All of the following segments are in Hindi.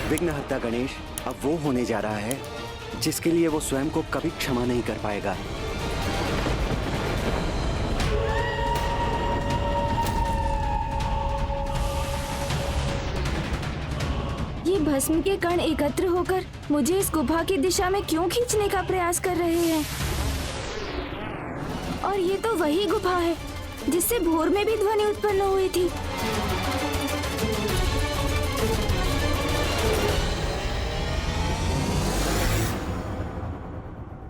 विघ्नहर्ता गणेश अब वो होने जा रहा है जिसके लिए वो स्वयं को कभी क्षमा नहीं कर पाएगा। ये भस्म के कण एकत्र होकर मुझे इस गुफा की दिशा में क्यों खींचने का प्रयास कर रहे हैं? और ये तो वही गुफा है जिससे भोर में भी ध्वनि उत्पन्न हुई थी।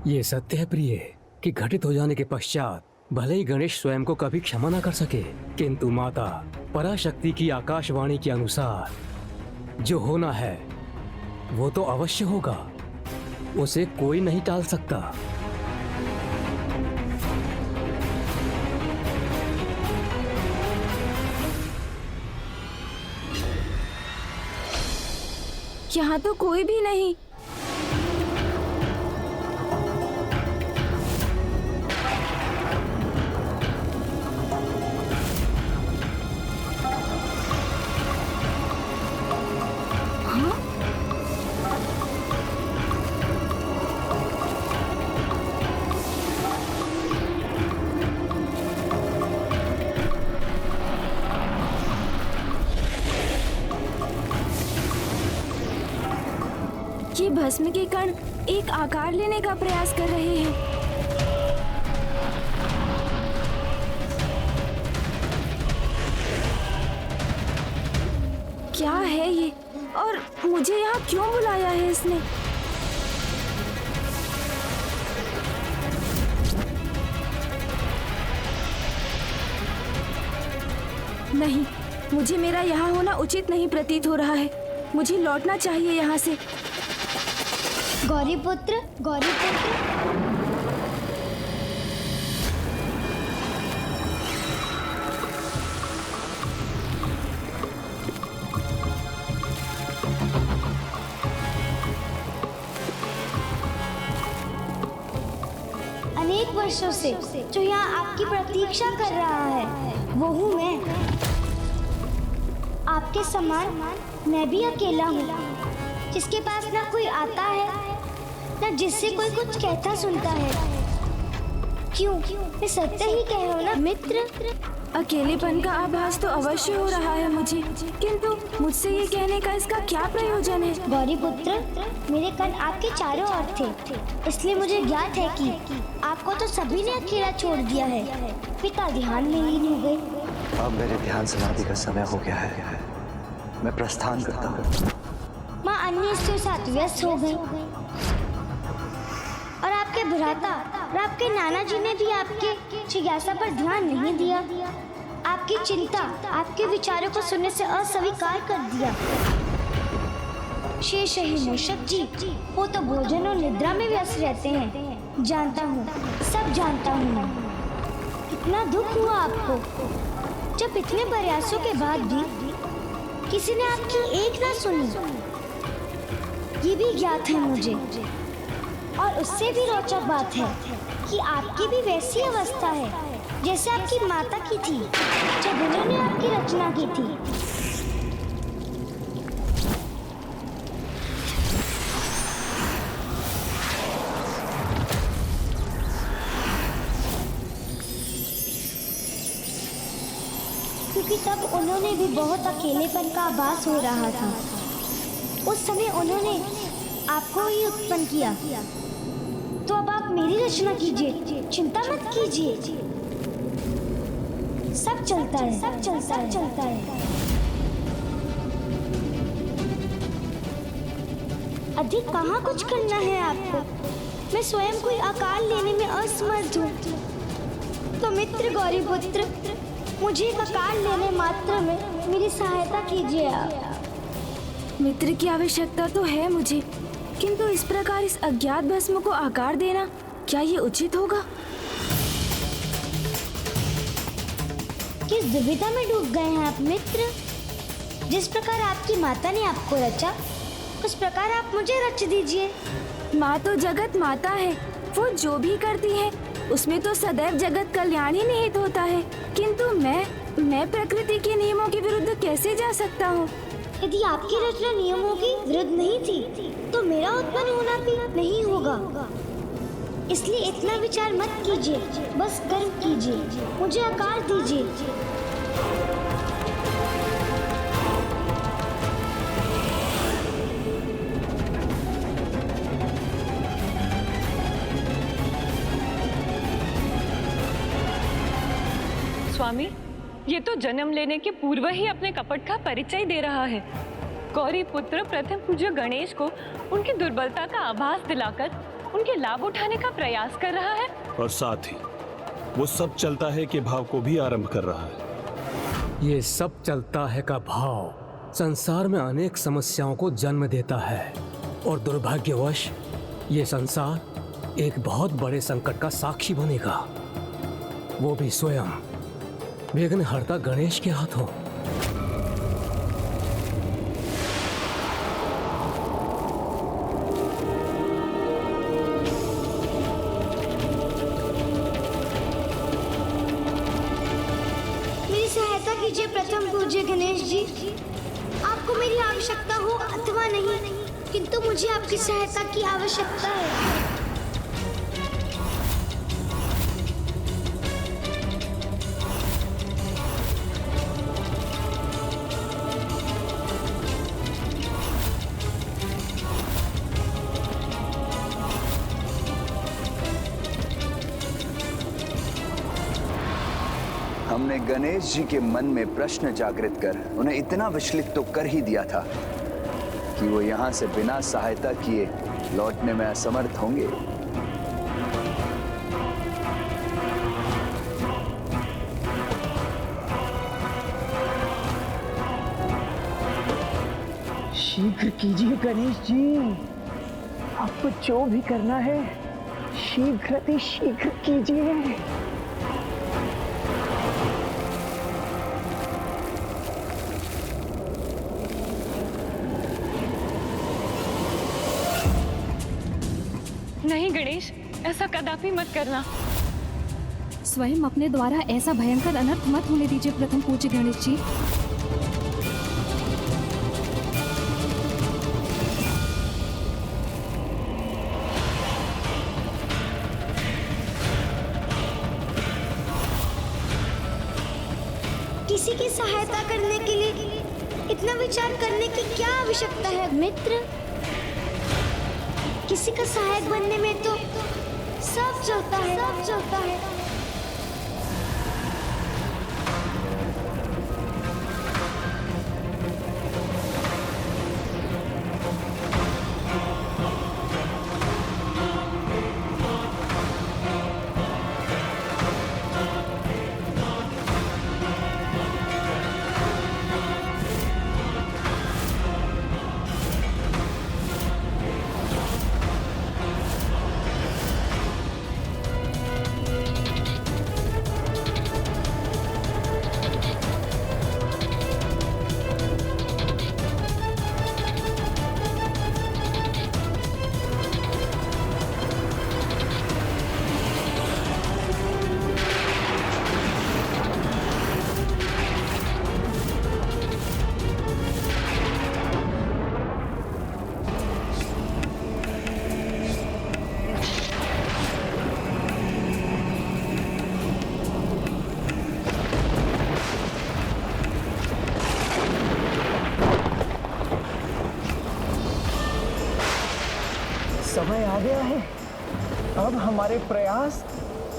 ये सत्य है प्रिय कि घटित हो जाने के पश्चात भले ही गणेश स्वयं को कभी क्षमा न कर सके, किंतु माता पराशक्ति की आकाशवाणी के अनुसार जो होना है वो तो अवश्य होगा। उसे कोई नहीं टाल सकता। यहाँ तो कोई भी नहीं। ये भस्म के कण एक आकार लेने का प्रयास कर रहे हैं। क्या है ये और मुझे यहाँ क्यों बुलाया है इसने? नहीं, मुझे मेरा यहाँ होना उचित नहीं प्रतीत हो रहा है। मुझे लौटना चाहिए यहाँ से। गौरीपुत्र, गौरीपुत्र। अनेक वर्षों से जो यहाँ आपकी प्रतीक्षा कर रहा है वो हूँ मैं। आपके समान मैं भी अकेला हूँ, जिसके पास ना कोई आता है न जिससे कोई कुछ कहता सुनता है। क्यों, मैं सत्य ही कह रहा हूँ ना मित्र। अकेलेपन का आभास तो अवश्य हो रहा है मुझे, किंतु मुझसे ये कहने का इसका क्या प्रयोजन है? गौरीपुत्र, मेरे कण आपके चारों ओर थे, इसलिए मुझे ज्ञात है कि आपको तो सभी ने अकेला छोड़ दिया है। पिता ध्यान में लीन हो गए। अब मेरे ध्यान समाधि का समय हो गया है। मैं प्रस्थान करता हूँ। माँ अन्य के साथ व्यस्त हो गई और आपके भ्राता और आपके नाना जी ने भी आपके जिज्ञासा पर ध्यान नहीं दिया। आपकी चिंता आपके विचारों को सुनने से अस्वीकार कर दिया। शेष ही मूषक जी, वो तो भोजन और निद्रा में व्यस्त रहते हैं। जानता हूँ, सब जानता हूँ मैं। कितना दुख हुआ आपको जब इतने प्रयासों के बाद भी किसी ने आपकी एक ना सुनी। ये भी ज्ञात है मुझे, और उससे भी रोचक बात है कि आपकी भी वैसी अवस्था है जैसे आपकी माता की थी जब उन्होंने आपकी रचना की थी। क्योंकि तब उन्होंने भी बहुत अकेलेपन का आभास हो रहा था। उस समय उन्होंने आपको ही उत्पन्न किया। तो अब आप मेरी रचना कीजिए, चिंता मत कीजिए। सब चलता है, सब चलता है। अधिक कहाँ कुछ करना है आपको। मैं स्वयं कोई आकार लेने में असमर्थ हूँ। तो मित्र गौरीपुत्र, मुझे एक आकार लेने मात्र में मेरी सहायता कीजिए आप। मित्र की आवश्यकता तो है मुझे, किंतु इस प्रकार इस अज्ञात भस्म को आकार देना क्या ये उचित होगा? किस दुविधा में डूब गए हैं आप मित्र। जिस प्रकार आपकी माता ने आपको रचा, उस प्रकार आप मुझे रच दीजिए। माँ तो जगत माता है, वो जो भी करती है उसमें तो सदैव जगत कल्याण ही निहित होता है। किंतु मैं प्रकृति के नियमों के विरुद्ध कैसे जा सकता हूँ? यदि आपकी रचना नियमों की विरुद्ध नहीं थी तो मेरा उत्पन्न होना भी नहीं होगा। इसलिए इतना विचार मत कीजिए, बस कर्म कीजिए, मुझे आकार दीजिए। स्वामी, ये तो जन्म लेने के पूर्व ही अपने कपट का परिचय दे रहा है। गौरी पुत्र प्रथम पूज्य गणेश को उनकी दुर्बलता का आभास दिलाकर उनके लाभ उठाने का प्रयास कर रहा है, और साथ ही वो सब चलता है कि भाव को भी आरंभ कर रहा है। ये सब चलता है का भाव संसार में अनेक समस्याओं को जन्म देता है, और दुर्भाग्यवश ये संसार एक बहुत बड़े संकट का साक्षी बनेगा, वो भी स्वयं विघ्नहर्ता गणेश के हाथों। मेरी सहायता कीजिए प्रथम पूज्य गणेश जी। आपको मेरी आवश्यकता हो अथवा नहीं, किंतु मुझे आपकी सहायता की आवश्यकता है। हमने गणेश जी के मन में प्रश्न जागृत कर उन्हें इतना विचलित तो कर ही दिया था कि वो यहाँ से बिना सहायता किए लौटने में असमर्थ होंगे। शीघ्र कीजिए गणेश जी, आपको जो भी करना है शीघ्र कीजिए। नहीं गणेश, ऐसा कदापि मत करना। स्वयं अपने द्वारा ऐसा भयंकर अनर्थ मत होने दीजिए प्रथम पूज्य गणेश जी। किसी की सहायता करने के लिए इतना विचार करने की क्या आवश्यकता है मित्र? किसी का सहायक बनने में तो सब चलता है। समय आ गया है, अब हमारे प्रयास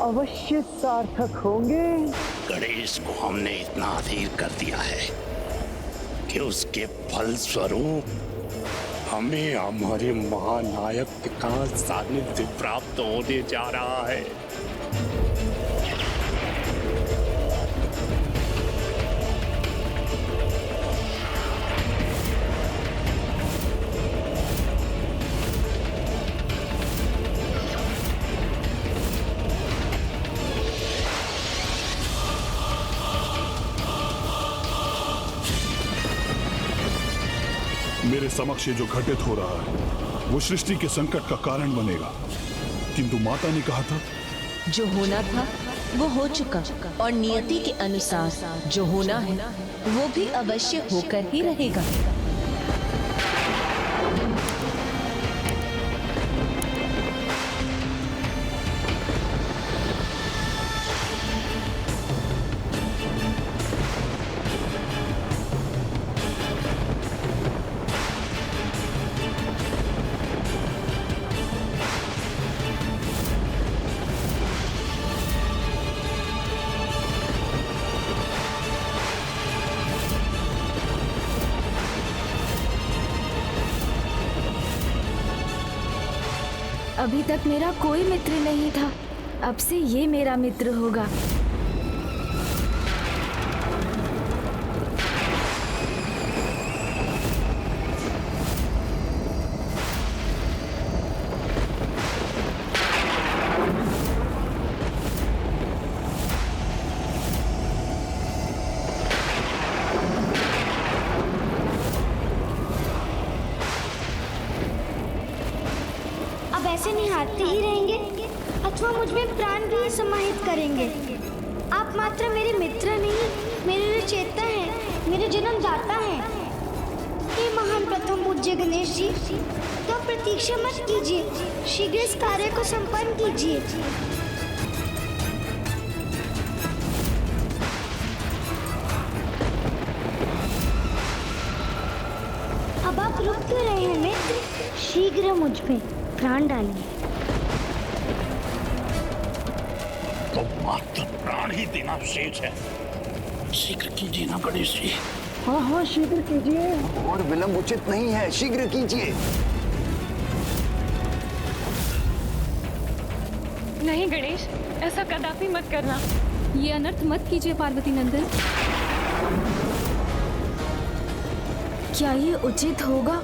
अवश्य सार्थक होंगे। गणेश को हमने इतना अधीर कर दिया है कि उसके फल स्वरूप हमें हमारे महानायक का सानिध्य प्राप्त होने जा रहा है। मेरे समक्ष जो घटित हो रहा है वो सृष्टि के संकट का कारण बनेगा, किंतु माता ने कहा था जो होना था वो हो चुका, और नियति के अनुसार जो होना है वो भी अवश्य होकर ही रहेगा। अभी तक मेरा कोई मित्र नहीं था, अब से ये मेरा मित्र होगा। अब ऐसे निहारते ही रहेंगे अथवा मुझ में प्राण भी समाहित करेंगे। आप मात्र मेरे मित्र नहीं, मेरे रचयिता हैं, मेरे जन्मदाता हैं। हे महान प्रथम पूज्य गणेश जी, तो प्रतीक्षा मत कीजिए, शीघ्र इस कार्य को संपन्न कीजिए। अब आप रुक क्यों रहे हैं मित्र? शीघ्र मुझ पे प्राण डालिए। तो मात्र प्राण ही देना शेष है। शीघ्र कीजिए ना गणेश जी। हाँ हाँ शीघ्र कीजिए। और विलंब उचित नहीं है, शीघ्र कीजिए। नहीं गणेश, ऐसा कदापि मत करना। ये अनर्थ मत कीजिए पार्वती नंदन। क्या ये उचित होगा?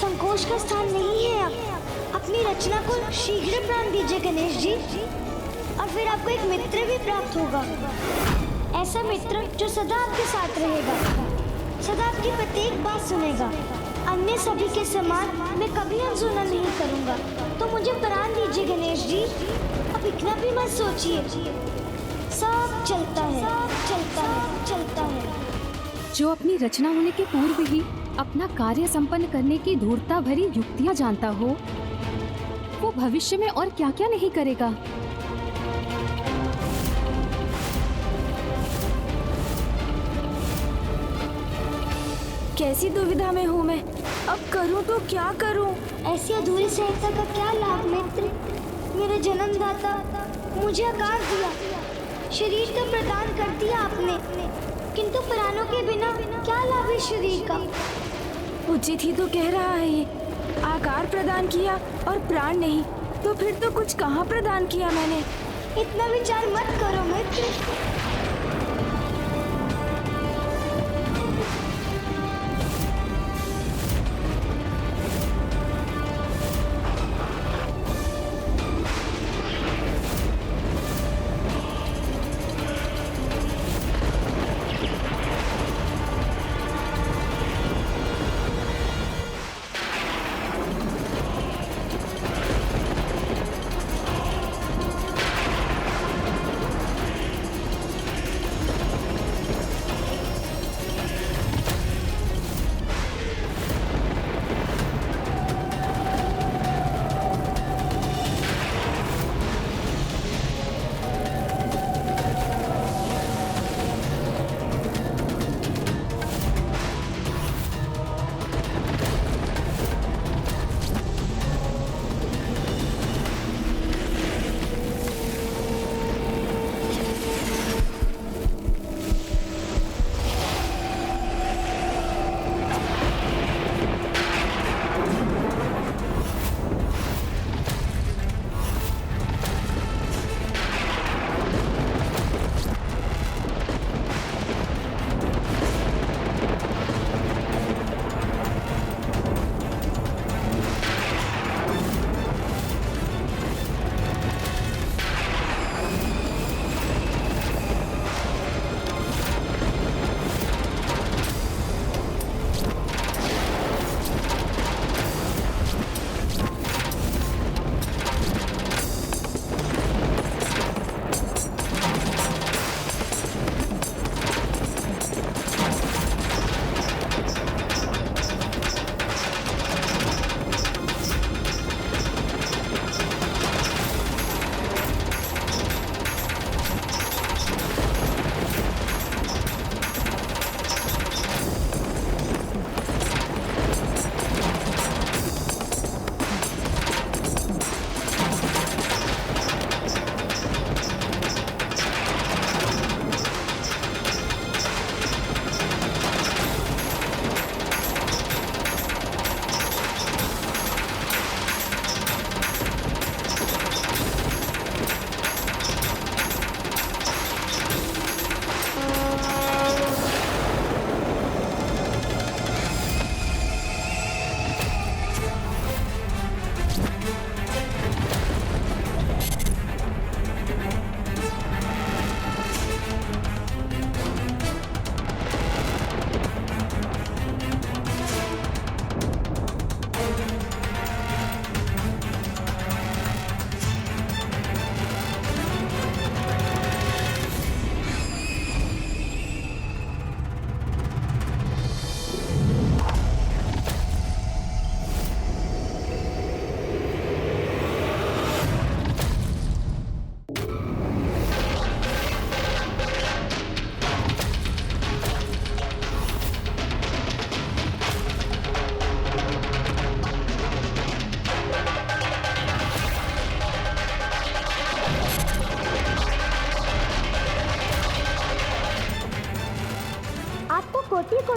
संकोच का स्थान नहीं है। आप अपनी रचना को शीघ्र प्राण दीजिए गणेश जी, और फिर आपको एक मित्र भी प्राप्त होगा। ऐसा मित्र जो सदा आपके साथ रहेगा, सदा आपकी प्रत्येक बात सुनेगा। अन्य सभी के समान मैं कभी अनसुना नहीं करूंगा। तो मुझे प्राण दीजिए गणेश जी, अब इतना भी मत सोचिए। सब चलता है, चलता है, चलता है। जो अपनी रचना होने के पूर्व ही अपना कार्य संपन्न करने की धूर्ता भरी युक्तियां जानता हो, वो भविष्य में और क्या क्या नहीं करेगा। कैसी दुविधा में हूँ मैं, अब करूँ तो क्या करूँ? ऐसी अधूरी सहायता का क्या लाभ मित्र? मेरे जन्मदाता, मुझे आकार दिया, शरीर तो प्रदान कर दिया आपने, किंतु प्राणों के बिना क्या लाभ है शरीर का? उचित ही तो कह रहा है ये, आकार प्रदान किया और प्राण नहीं, तो फिर तो कुछ कहाँ प्रदान किया मैंने। इतना विचार मत करो मित्र।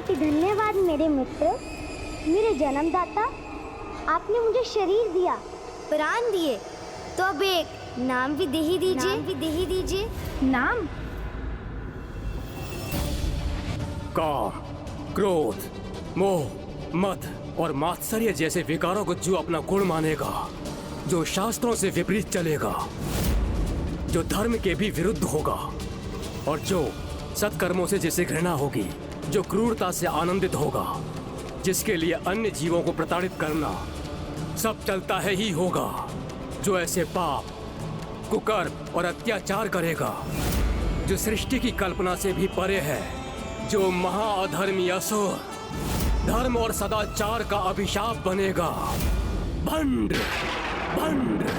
कोटि धन्यवाद मेरे मित्र, मेरे जन्मदाता। आपने मुझे शरीर दिया, प्राण दिए, तो अब एक नाम भी दे ही दीजिए। नाम? काम, क्रोध, मोह, मद और मात्सर्य जैसे विकारों को जो अपना गुण मानेगा, जो शास्त्रों से विपरीत चलेगा, जो धर्म के भी विरुद्ध होगा और जो सत्कर्मों से जिसे घृणा होगी, जो क्रूरता से आनंदित होगा, जिसके लिए अन्य जीवों को प्रताड़ित करना सब चलता है ही होगा, जो ऐसे पाप, कुकर्म और अत्याचार करेगा, जो सृष्टि की कल्पना से भी परे है, जो महाअधर्मी असुर, धर्म और सदाचार का अभिशाप बनेगा। भंड, भंड।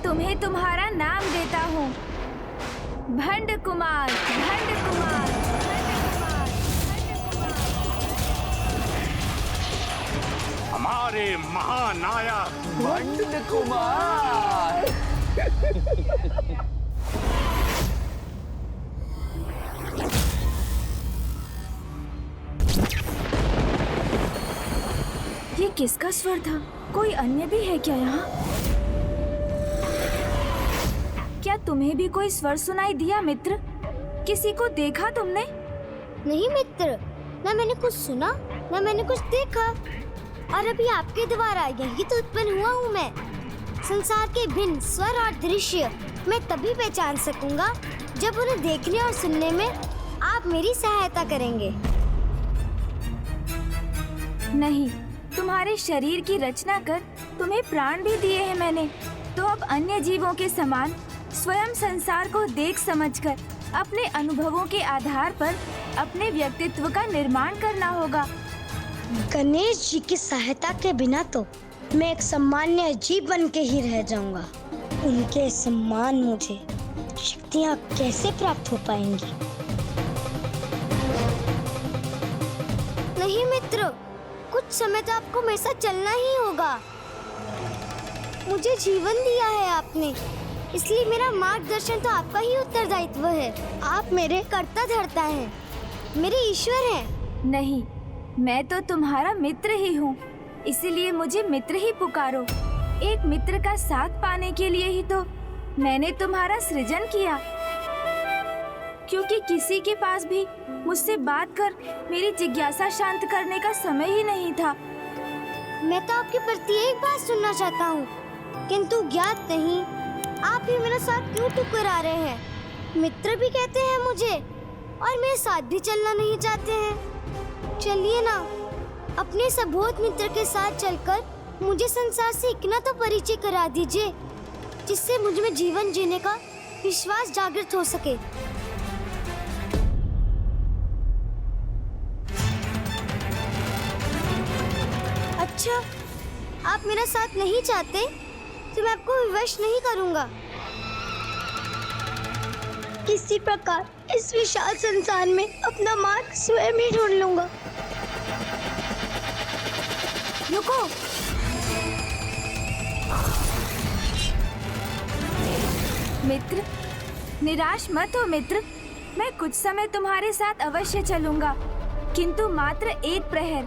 तुम्हें तुम्हारा नाम देता हूँ, भंड कुमार, भंड कुमार, हमारे महानायक भंड कुमार। ये किसका स्वर था? कोई अन्य भी है क्या यहाँ? क्या तुम्हें भी कोई स्वर सुनाई दिया मित्र? किसी को देखा तुमने? नहीं मित्र, न मैंने कुछ सुना, न मैंने कुछ देखा। और अभी आपके द्वारा यही तो उत्पन्न हुआ हूँ मैं। संसार के भिन्न स्वर और दृश्य मैं तभी पहचान सकूंगा जब उन्हें देखने और सुनने में आप मेरी सहायता करेंगे। नहीं, तुम्हारे शरीर की रचना कर तुम्हें प्राण भी दिए हैं मैंने, तो अब अन्य जीवों के समान स्वयं संसार को देख समझकर अपने अनुभवों के आधार पर अपने व्यक्तित्व का निर्माण करना होगा। गणेश जी की सहायता के बिना तो मैं एक सामान्य जीव बन के ही रह जाऊंगा। उनके सम्मान मुझे शक्तियाँ कैसे प्राप्त हो पाएंगी? नहीं मित्र, कुछ समय तो आपको मेरे साथ चलना ही होगा। मुझे जीवन दिया है आपने, इसलिए मेरा मार्गदर्शन तो आपका ही उत्तरदायित्व है। आप मेरे कर्ता धर्ता हैं, मेरे ईश्वर हैं। नहीं, मैं तो तुम्हारा मित्र ही हूँ, इसीलिए मुझे मित्र ही पुकारो। एक मित्र का साथ पाने के लिए ही तो मैंने तुम्हारा सृजन किया, क्योंकि किसी के पास भी मुझसे बात कर मेरी जिज्ञासा शांत करने का समय ही नहीं था। मैं तो आपकी प्रत्येक बात सुनना चाहता हूँ, किंतु ज्ञात नहीं आप ही मेरा साथ क्यों ठुकरा रहे हैं। मित्र भी कहते हैं मुझे और मेरे साथ भी चलना नहीं चाहते हैं। चलिए ना, अपने सबोध मित्र के साथ चलकर मुझे संसार से इतना तो परिचय करा दीजिए, जिससे मुझ में जीवन जीने का विश्वास जागृत हो सके। अच्छा, आप मेरा साथ नहीं चाहते तो मैं आपको विवश नहीं करूंगा। किसी प्रकार इस विशाल संसार में अपना मार्ग स्वयं ही ढूंढ लूंगा। रुको, मित्र, निराश मत हो मित्र। मैं कुछ समय तुम्हारे साथ अवश्य चलूंगा, किंतु मात्र एक प्रहर,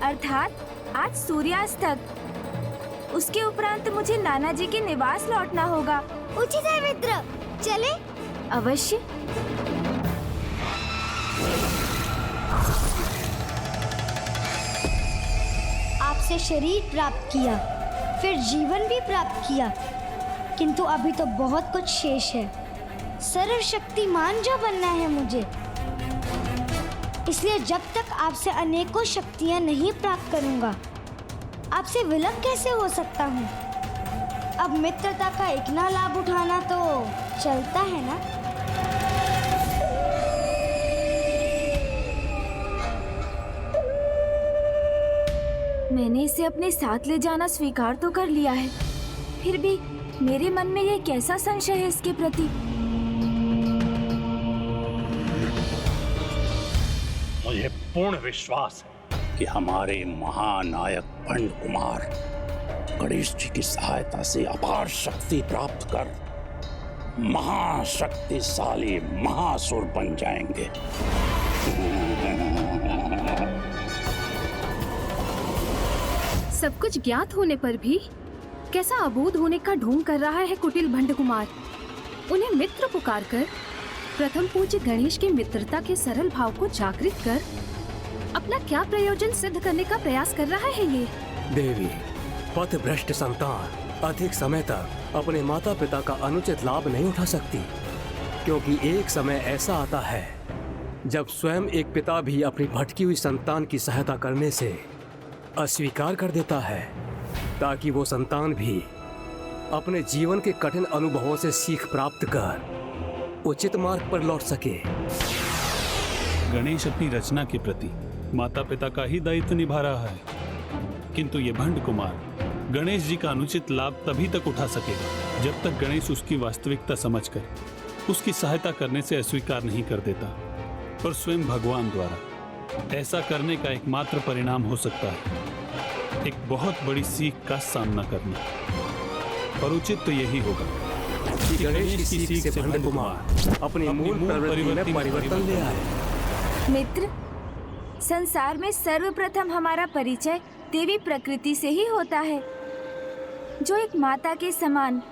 अर्थात आज सूर्यास्त तक। उसके उपरांत मुझे नाना जी के निवास लौटना होगा। उचित है मित्र, चले? अवश्य। आपसे शरीर प्राप्त किया, फिर जीवन भी प्राप्त किया, किंतु अभी तो बहुत कुछ शेष है। सर्वशक्तिमान जो बनना है मुझे, इसलिए जब तक आपसे अनेकों शक्तियां नहीं प्राप्त करूंगा, आपसे विलग कैसे हो सकता हूँ। अब मित्रता का इतना लाभ उठाना तो चलता है ना। मैंने इसे अपने साथ ले जाना स्वीकार तो कर लिया है, फिर भी मेरे मन में ये कैसा संशय है इसके प्रति। मुझे पूर्ण विश्वास है कि हमारे महानायक भंड कुमार गणेश जी की सहायता से अपार शक्ति प्राप्त कर महाशक्तिशाली महासुर बन जाएंगे। सब कुछ ज्ञात होने पर भी कैसा अबोध होने का ढोंग कर रहा है कुटिल भंड कुमार। उन्हें मित्र पुकार कर प्रथम पूज्य गणेश की मित्रता के सरल भाव को जागृत कर अपना क्या प्रयोजन सिद्ध करने का प्रयास कर रहा है ये। देवी, पथभ्रष्ट संतान अधिक समय तक अपने माता पिता का अनुचित लाभ नहीं उठा सकती, क्योंकि एक समय ऐसा आता है जब स्वयं एक पिता भी अपनी भटकी हुई संतान की सहायता करने से अस्वीकार कर देता है, ताकि वो संतान भी अपने जीवन के कठिन अनुभवों से सीख प्राप्त कर उचित मार्ग पर लौट सके। गणेश अपनी रचना के प्रति माता पिता का ही दायित्व निभा रहा है, किंतु ये भंड कुमार गणेश जी का अनुचित लाभ तभी तक उठा सकेगा जब तक गणेश उसकी वास्तविकता समझकर उसकी सहायता करने से अस्वीकार नहीं कर देता। और स्वयं भगवान द्वारा ऐसा करने का एकमात्र परिणाम हो सकता है एक बहुत बड़ी सीख का सामना करना। और उचित तो यही होगा कि गणेश की सीख से भंड कुमार अपनी मूल प्रवृत्ति में परिवर्तन ले आए। मित्र, संसार में सर्वप्रथम हमारा परिचय देवी प्रकृति से ही होता है, जो एक माता के समान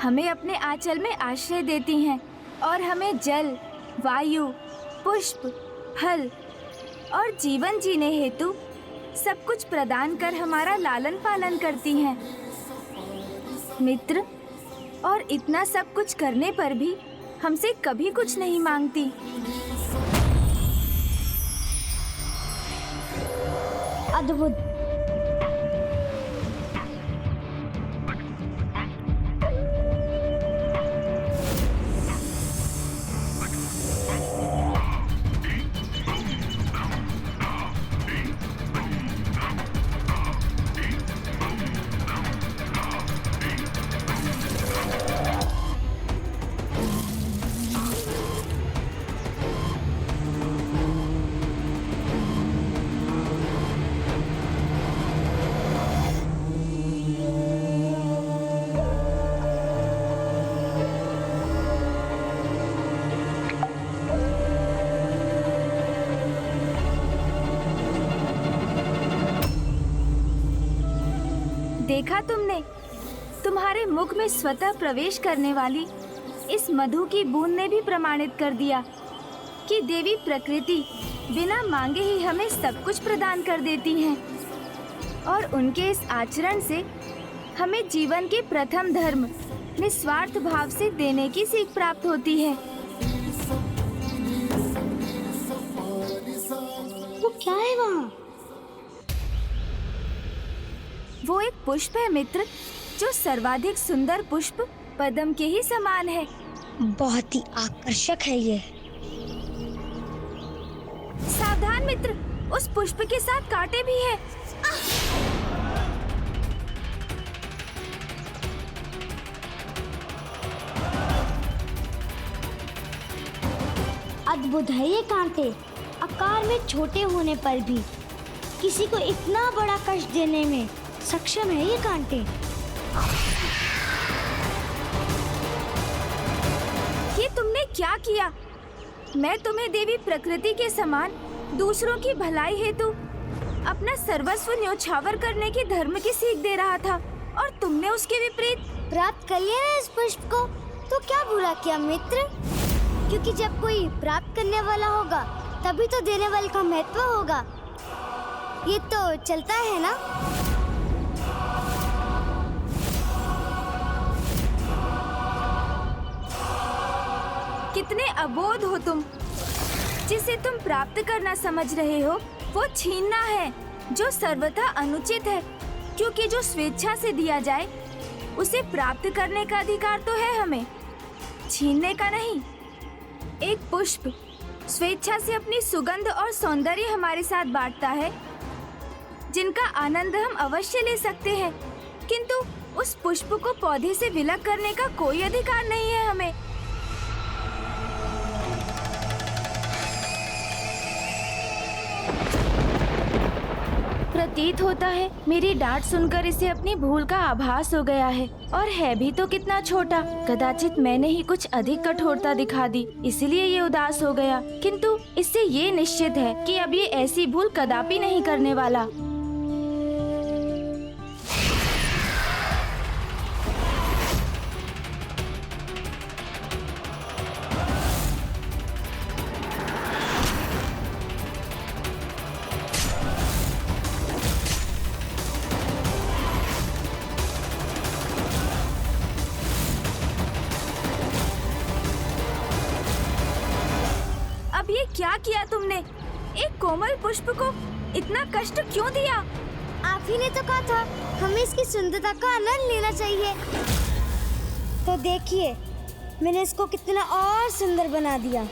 हमें अपने आंचल में आश्रय देती हैं और हमें जल, वायु, पुष्प, फल और जीवन जीने हेतु सब कुछ प्रदान कर हमारा लालन पालन करती हैं। मित्र, और इतना सब कुछ करने पर भी हमसे कभी कुछ नहीं मांगती। अद्भुत। देखा तुमने, तुम्हारे मुख में स्वतः प्रवेश करने वाली इस मधु की बूंद ने भी प्रमाणित कर दिया कि देवी प्रकृति बिना मांगे ही हमें सब कुछ प्रदान कर देती हैं। और उनके इस आचरण से हमें जीवन के प्रथम धर्म निस्वार्थ भाव से देने की सीख प्राप्त होती है। वो क्या है वहाँ? वो एक पुष्प है मित्र, जो सर्वाधिक सुंदर पुष्प पद्म के ही समान है। बहुत ही आकर्षक है ये। सावधान मित्र, उस पुष्प के साथ कांटे भी है। अद्भुत है ये कांटे। आकार में छोटे होने पर भी किसी को इतना बड़ा कष्ट देने में सक्षम है ये कांटे। ये तुमने क्या किया? मैं तुम्हें देवी प्रकृति के समान दूसरों की भलाई हेतु अपना सर्वस्व न्योछावर करने की धर्म की सीख दे रहा था, और तुमने उसके विपरीत प्राप्त कर लिया है इस पुष्प को, तो क्या बुरा किया मित्र? क्योंकि जब कोई प्राप्त करने वाला होगा तभी तो देने वाले का महत्व होगा। ये तो चलता है ना। कितने अबोध हो तुम। जिसे तुम प्राप्त करना समझ रहे हो वो छीनना है, जो सर्वथा अनुचित है, क्योंकि जो स्वेच्छा से दिया जाए उसे प्राप्त करने का अधिकार तो है हमें, छीनने का नहीं। एक पुष्प स्वेच्छा से अपनी सुगंध और सौंदर्य हमारे साथ बांटता है, जिनका आनंद हम अवश्य ले सकते हैं, किंतु उस पुष्प को पौधे से विलग करने का कोई अधिकार नहीं है हमें। प्रतीत होता है मेरी डांट सुनकर इसे अपनी भूल का आभास हो गया है, और है भी तो कितना छोटा। कदाचित मैंने ही कुछ अधिक कठोरता दिखा दी, इसलिए ये उदास हो गया। किंतु इससे ये निश्चित है कि अब ये ऐसी भूल कदापि नहीं करने वाला। अब ये क्या किया तुमने? एक कोमल पुष्प को इतना कष्ट क्यों दिया? आप ही ने तो कहा था हमें इसकी सुंदरता का आनंद लेना चाहिए। तो देखिए मैंने इसको कितना और सुंदर बना दिया।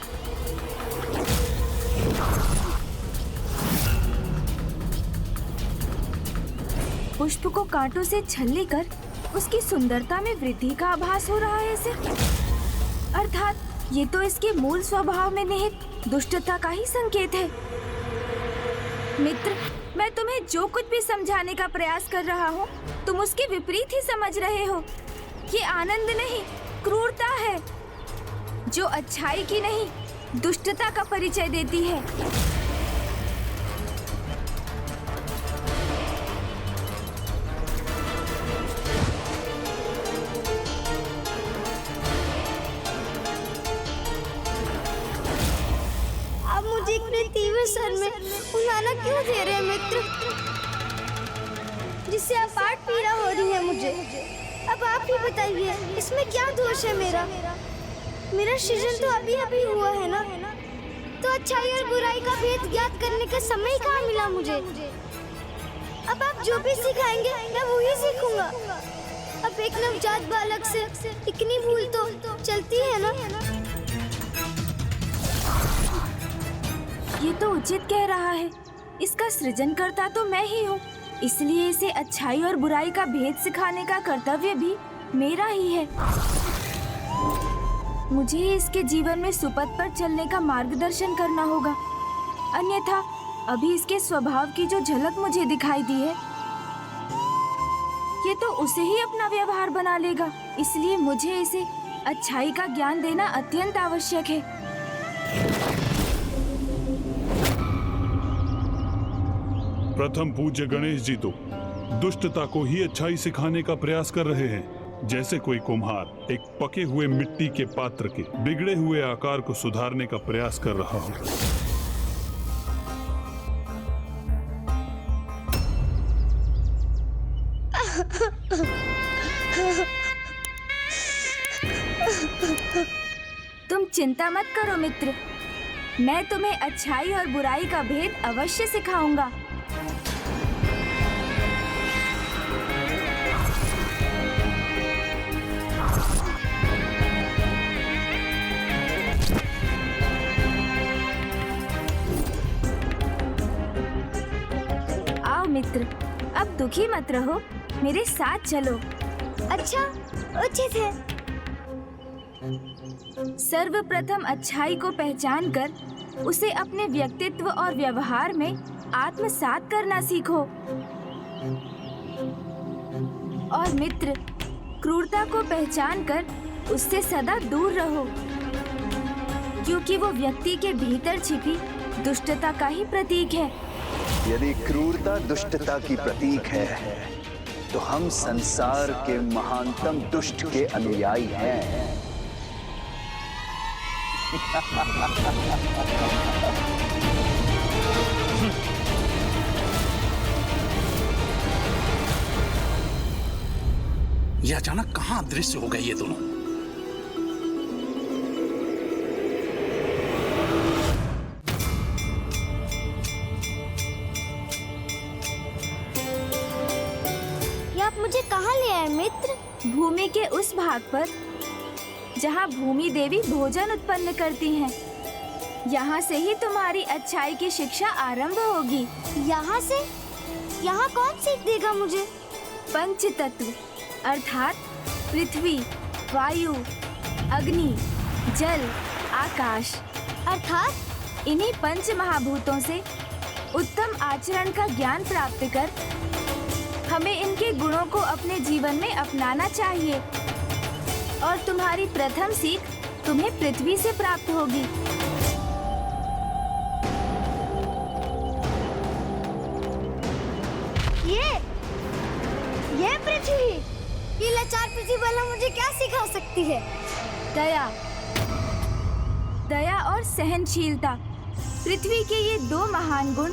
पुष्प को कांटों से छलनी कर उसकी सुंदरता में वृद्धि का आभास हो रहा है इसे। अर्थात ये तो इसके मूल स्वभाव में निहित दुष्टता का ही संकेत है। मित्र, मैं तुम्हें जो कुछ भी समझाने का प्रयास कर रहा हूँ, तुम उसके विपरीत ही समझ रहे हो। ये आनंद नहीं, क्रूरता है, जो अच्छाई की नहीं, दुष्टता का परिचय देती है। मुझे इतने तीव्र सर में उलाना क्यों दे रहे हैं मित्र, जिससे आप पाठ पीड़ा हो रही है मुझे। अब आप ही बताइए इसमें क्या दोष है मेरा? मेरा सृजन तो अभी अभी हुआ है ना, तो अच्छाई और बुराई का भेद ज्ञात करने का समय कहाँ मिला मुझे? अब आप जो भी सिखाएंगे मैं वही सीखूंगा। अब एक नवजात बालक से इतनी भूल तो चलती है ना। ये तो उचित कह रहा है, इसका सृजनकर्ता तो मैं ही हूँ, इसलिए इसे अच्छाई और बुराई का भेद सिखाने का कर्तव्य भी मेरा ही है। मुझे इसके जीवन में सुपथ पर चलने का मार्गदर्शन करना होगा, अन्यथा अभी इसके स्वभाव की जो झलक मुझे दिखाई दी है, ये तो उसे ही अपना व्यवहार बना लेगा। इसलिए मुझे इसे अच्छाई का ज्ञान देना अत्यंत आवश्यक है। प्रथम पूज्य गणेश जी तो दुष्टता को ही अच्छाई सिखाने का प्रयास कर रहे हैं, जैसे कोई कुम्हार एक पके हुए मिट्टी के पात्र के बिगड़े हुए आकार को सुधारने का प्रयास कर रहा हो। तुम चिंता मत करो मित्र, मैं तुम्हें अच्छाई और बुराई का भेद अवश्य सिखाऊंगा। आओ मित्र, अब दुखी मत रहो, मेरे साथ चलो। अच्छा, उचित है। सर्वप्रथम अच्छाई को पहचान कर उसे अपने व्यक्तित्व और व्यवहार में आत्मसात करना सीखो। और मित्र, क्रूरता को पहचान कर उससे सदा दूर रहो, क्योंकि वो व्यक्ति के भीतर छिपी दुष्टता का ही प्रतीक है। यदि क्रूरता दुष्टता की प्रतीक है, तो हम संसार के महानतम दुष्ट के अनुयायी हैं। ये अचानक कहाँ अदृश्य हो गए ये दोनों? ये आप मुझे कहाँ ले आए मित्र? भूमि के उस भाग पर जहाँ भूमि देवी भोजन उत्पन्न करती हैं। यहाँ से ही तुम्हारी अच्छाई की शिक्षा आरंभ होगी। यहाँ से? यहाँ कौन सीख देगा मुझे? पंच तत्व अर्थात पृथ्वी, वायु, अग्नि, जल, आकाश, अर्थात इन्हीं पंच महाभूतों से उत्तम आचरण का ज्ञान प्राप्त कर हमें इनके गुणों को अपने जीवन में अपनाना चाहिए। और तुम्हारी प्रथम सीख तुम्हें पृथ्वी से प्राप्त होगी। ये पृथ्वी, ये लाचार पृथ्वी वाला मुझे क्या सिखा सकती है? दया और सहनशीलता, पृथ्वी के ये दो महान गुण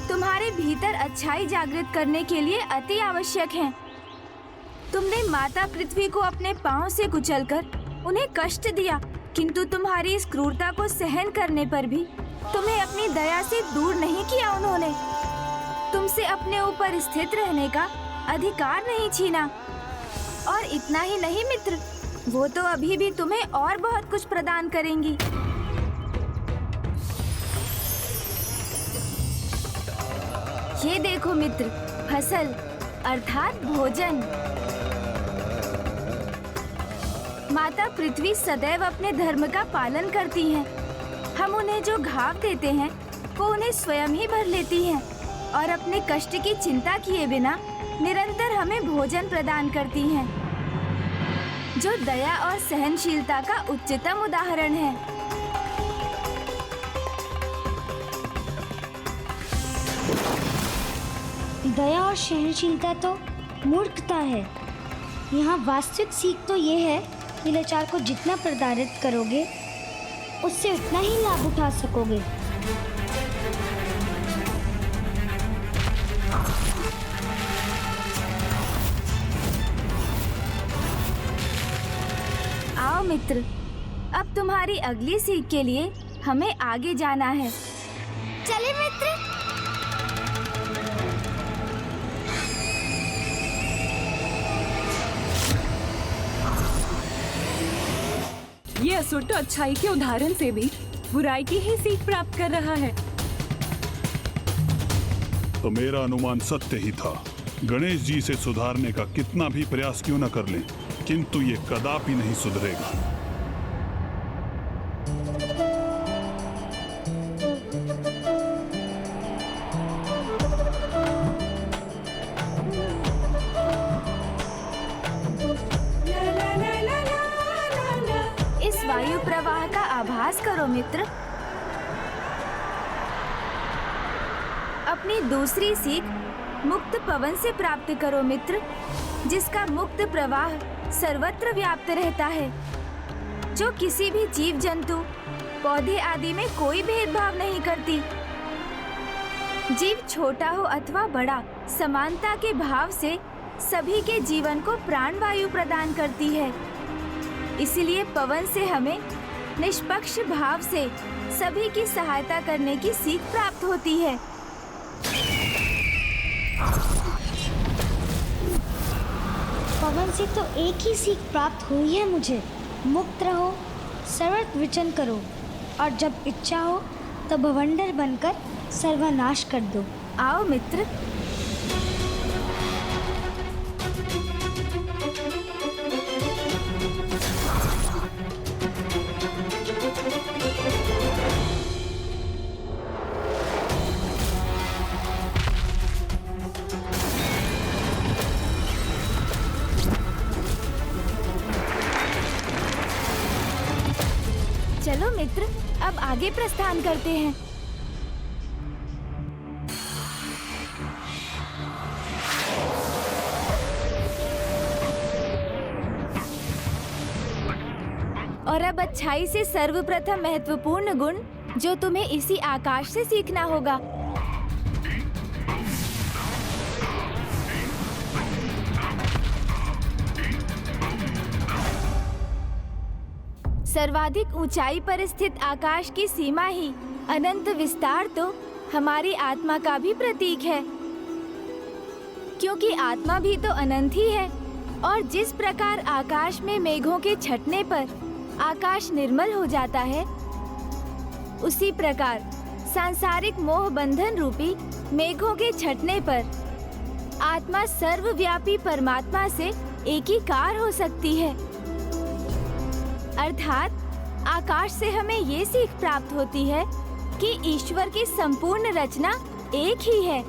तुम्हारे भीतर अच्छाई जागृत करने के लिए अति आवश्यक हैं। तुमने माता पृथ्वी को अपने पांव से कुचलकर उन्हें कष्ट दिया, किंतु तुम्हारी इस क्रूरता को सहन करने पर भी तुम्हें अपनी दया से दूर नहीं किया उन्होंने। तुमसे अपने ऊपर स्थित रहने का अधिकार नहीं छीना। और इतना ही नहीं मित्र, वो तो अभी भी तुम्हें और बहुत कुछ प्रदान करेंगी। ये देखो मित्र, फसल अर्थात भोजन। माता पृथ्वी सदैव अपने धर्म का पालन करती हैं। हम उन्हें जो घाव देते हैं वो उन्हें स्वयं ही भर लेती हैं और अपने कष्ट की चिंता किए बिना निरंतर हमें भोजन प्रदान करती हैं, जो दया और सहनशीलता का उच्चतम उदाहरण है। दया और सहनशीलता तो मूर्खता है। यहाँ वास्तविक सीख तो ये है कि लाचार को जितना प्रताड़ित करोगे उससे उतना ही लाभ उठा सकोगे। आओ मित्र, अब तुम्हारी अगली सीख के लिए हमें आगे जाना है। चले मित्र। ये असुर तो अच्छाई के उदाहरण से भी बुराई की ही सीख प्राप्त कर रहा है। तो मेरा अनुमान सत्य ही था। गणेश जी से सुधारने का कितना भी प्रयास क्यों न कर लें, किंतु ये कदापि नहीं सुधरेगा। इस वायु प्रवाह का आभास करो मित्र। अपनी दूसरी सीख मुक्त पवन से प्राप्त करो मित्र, जिसका मुक्त प्रवाह सर्वत्र व्याप्त रहता है, जो किसी भी जीव जंतु, पौधे आदि में कोई भेदभाव नहीं करती। जीव छोटा हो अथवा बड़ा, समानता के भाव से सभी के जीवन को प्राणवायु प्रदान करती है। इसलिए पवन से हमें निष्पक्ष भाव से सभी की सहायता करने की सीख प्राप्त होती है। पवन से तो एक ही सीख प्राप्त हुई है मुझे। मुक्त रहो, सर्वत्र विचरण करो, और जब इच्छा हो तो भवंडर बनकर सर्वनाश कर दो। आओ मित्र। चलो मित्र, अब आगे प्रस्थान करते हैं। और अब अच्छाई से सर्वप्रथम महत्वपूर्ण गुण जो तुम्हें इसी आकाश से सीखना होगा। सर्वाधिक ऊंचाई पर स्थित आकाश की सीमा ही अनंत विस्तार तो हमारी आत्मा का भी प्रतीक है, क्योंकि आत्मा भी तो अनंत ही है। और जिस प्रकार आकाश में मेघों के छटने पर आकाश निर्मल हो जाता है, उसी प्रकार सांसारिक मोह बंधन रूपी मेघों के छटने पर आत्मा सर्वव्यापी परमात्मा से एकीकार हो सकती है। अर्थात आकाश से हमें ये सीख प्राप्त होती है कि ईश्वर की संपूर्ण रचना एक ही है।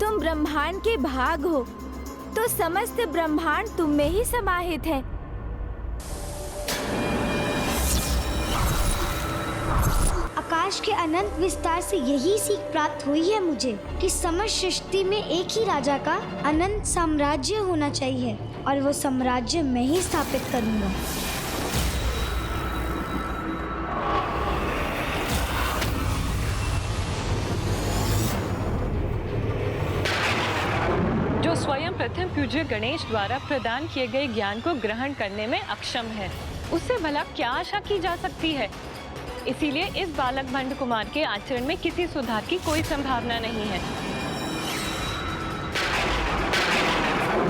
तुम ब्रह्मांड के भाग हो, तो समस्त ब्रह्मांड तुम में ही समाहित है। आकाश के अनंत विस्तार से यही सीख प्राप्त हुई है मुझे कि समस्त सृष्टि में एक ही राजा का अनंत साम्राज्य होना चाहिए और वो साम्राज्य मैं ही स्थापित करूंगा। जो स्वयं प्रथम पूज्य गणेश द्वारा प्रदान किए गए ज्ञान को ग्रहण करने में अक्षम है, उससे भला क्या आशा की जा सकती है। इसीलिए इस बालक भंड कुमार के आचरण में किसी सुधार की कोई संभावना नहीं है।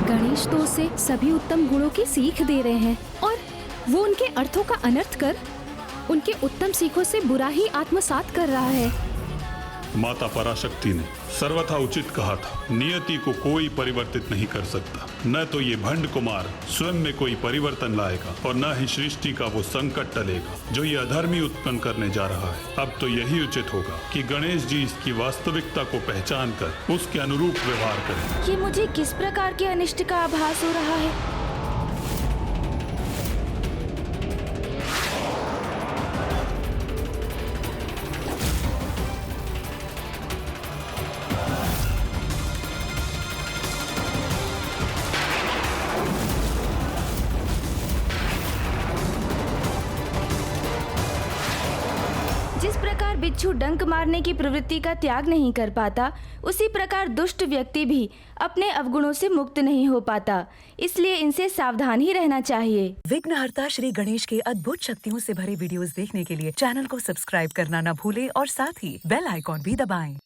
गणेश तो उसे सभी उत्तम गुणों की सीख दे रहे हैं और वो उनके अर्थों का अनर्थ कर उनके उत्तम सीखों से बुरा ही आत्मसात कर रहा है। माता पराशक्ति ने सर्वथा उचित कहा था, नियति को कोई परिवर्तित नहीं कर सकता। न तो ये भंड कुमार स्वयं में कोई परिवर्तन लाएगा और न ही सृष्टि का वो संकट टलेगा जो ये अधर्मी उत्पन्न करने जा रहा है। अब तो यही उचित होगा कि गणेश जी इसकी वास्तविकता को पहचान कर उसके अनुरूप व्यवहार करें। ये मुझे किस प्रकार के अनिष्ट का आभास हो रहा है? जिस प्रकार बिच्छू डंक मारने की प्रवृत्ति का त्याग नहीं कर पाता, उसी प्रकार दुष्ट व्यक्ति भी अपने अवगुणों से मुक्त नहीं हो पाता। इसलिए इनसे सावधान ही रहना चाहिए। विघ्नहर्ता श्री गणेश के अद्भुत शक्तियों से भरे वीडियोस देखने के लिए चैनल को सब्सक्राइब करना न भूलें और साथ ही बेल आइकॉन भी दबाएं।